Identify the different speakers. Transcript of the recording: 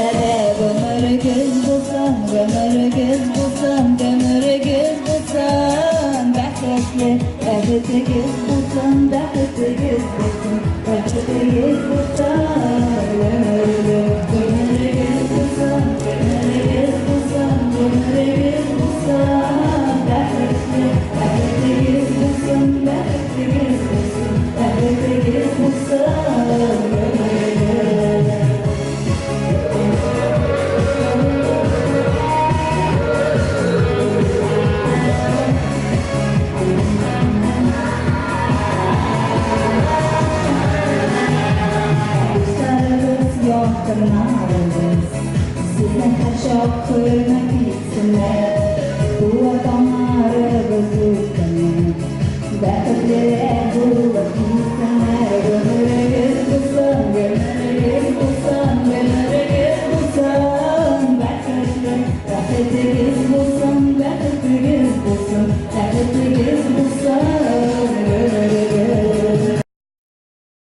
Speaker 1: Sizlere gömürgüz bulsan, gömürgüz bulsan, gömürgüz bulsan, bәхетле, бәхетегез булсын, бәхетегез булсын, бәхетегез булсан, гөмерле, гөмергез булсан, гөмергез булсан, гөмергез булсан, бәхетле, бәхетегез булсын, бәхетегез булсын, бәхетегез булсан, гөмерле. Yoktırnağınız, sizden her çok hürmet etsinler. Bu adam